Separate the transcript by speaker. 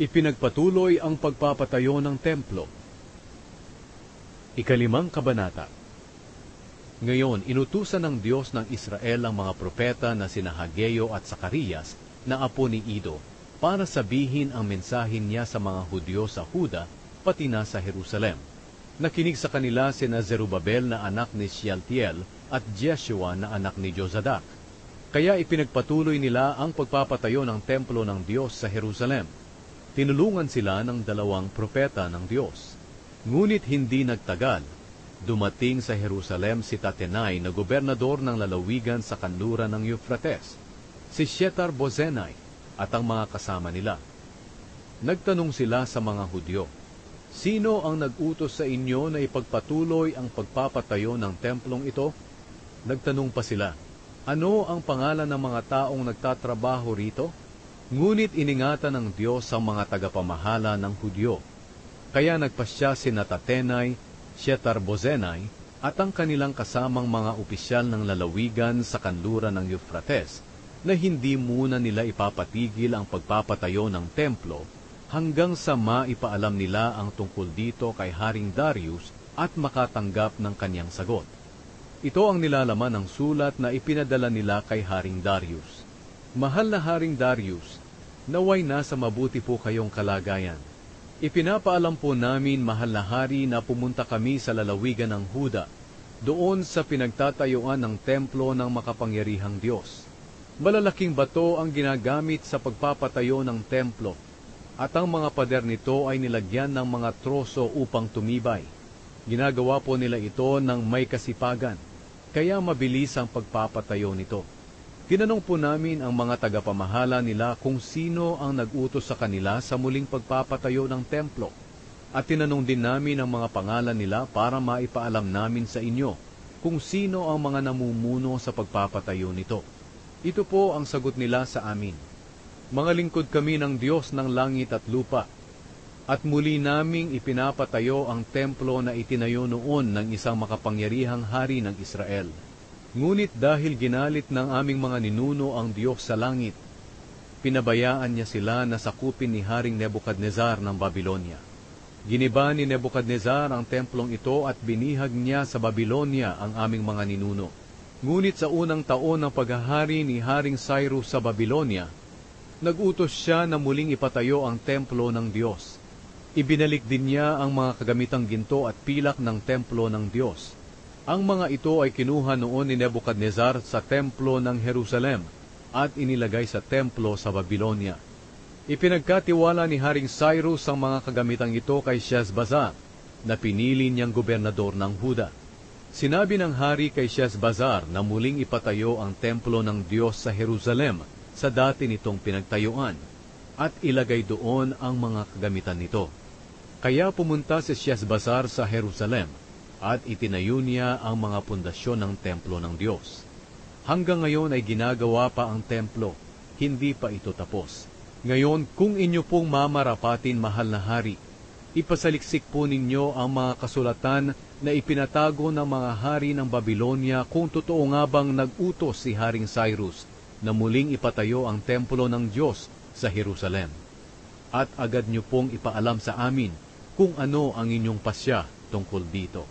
Speaker 1: Ipinagpatuloy ang pagpapatayo ng templo. Ikalimang kabanata. Ngayon, inutusan ng Diyos ng Israel ang mga propeta na sina Hageo at Zacarias na apo ni Ido para sabihin ang mensahin niya sa mga Hudyo sa Huda pati na sa Jerusalem. Nakinig sa kanila sina Zerubabel na anak ni Shealtiel at Jeshua na anak ni Jozadak. Kaya ipinagpatuloy nila ang pagpapatayo ng templo ng Diyos sa Jerusalem. Tinulungan sila ng 2 propeta ng Diyos. Ngunit hindi nagtagal, dumating sa Jerusalem si Tatenai na gobernador ng lalawigan sa kanluran ng Euphrates, si Shethar-bozenai at ang mga kasama nila. Nagtanong sila sa mga Hudyo, "Sino ang nag-utos sa inyo na ipagpatuloy ang pagpapatayo ng templong ito?" Nagtanong pa sila, "Ano ang pangalan ng mga taong nagtatrabaho rito?" Ngunit iningatan ng Diyos ang mga tagapamahala ng Hudyo. Kaya nagpasya sina Tatenai, Shethar-bozenai at ang kanilang kasamang mga opisyal ng lalawigan sa kanluran ng Euphrates na hindi muna nila ipapatigil ang pagpapatayo ng templo hanggang sa maipaalam nila ang tungkol dito kay Haring Darius at makatanggap ng kanyang sagot. Ito ang nilalaman ng sulat na ipinadala nila kay Haring Darius. "Mahal na Haring Darius, naway nasa mabuti po kayong kalagayan. Ipinapaalam po namin, mahal na hari, na pumunta kami sa lalawigan ng Huda, doon sa pinagtatayuan ng templo ng makapangyarihang Diyos. Malalaking bato ang ginagamit sa pagpapatayo ng templo, at ang mga pader nito ay nilagyan ng mga troso upang tumibay. Ginagawa po nila ito ng may kasipagan, kaya mabilis ang pagpapatayo nito. Tinanong po namin ang mga tagapamahala nila kung sino ang nag-utos sa kanila sa muling pagpapatayo ng templo. At tinanong din namin ang mga pangalan nila para maipaalam namin sa inyo kung sino ang mga namumuno sa pagpapatayo nito. Ito po ang sagot nila sa amin: "Mga lingkod kami ng Diyos ng langit at lupa, at muli naming ipinapatayo ang templo na itinayo noon ng isang makapangyarihang hari ng Israel. Ngunit dahil ginalit ng aming mga ninuno ang Diyos sa langit, pinabayaan niya sila na sakupin ni Haring Nebukadnezar ng Babylonia. Giniba ni Nebukadnezar ang templong ito at binihag niya sa Babylonia ang aming mga ninuno. Ngunit sa unang taon ng paghahari ni Haring Cyrus sa Babylonia, nag-utos siya na muling ipatayo ang templo ng Diyos. Ibinalik din niya ang mga kagamitang ginto at pilak ng templo ng Diyos. Ang mga ito ay kinuha noon ni Nebukadnezar sa templo ng Jerusalem at inilagay sa templo sa Babylonia. Ipinagkatiwala ni Haring Cyrus ang mga kagamitang ito kay Sheshbazzar, na pinili niyang gobernador ng Huda. Sinabi ng hari kay Sheshbazzar na muling ipatayo ang templo ng Diyos sa Jerusalem sa dati nitong pinagtayuan, at ilagay doon ang mga kagamitan nito. Kaya pumunta si Sheshbazzar sa Jerusalem, at itinayo niya ang mga pundasyon ng templo ng Diyos. Hanggang ngayon ay ginagawa pa ang templo, hindi pa ito tapos. Ngayon, kung inyo pong mamarapatin, mahal na hari, ipasaliksik po ninyo ang mga kasulatan na ipinatago ng mga hari ng Babylonia kung totoo nga bang nag-utos si Haring Cyrus na muling ipatayo ang templo ng Diyos sa Jerusalem. At agad nyo pong ipaalam sa amin kung ano ang inyong pasya tungkol dito."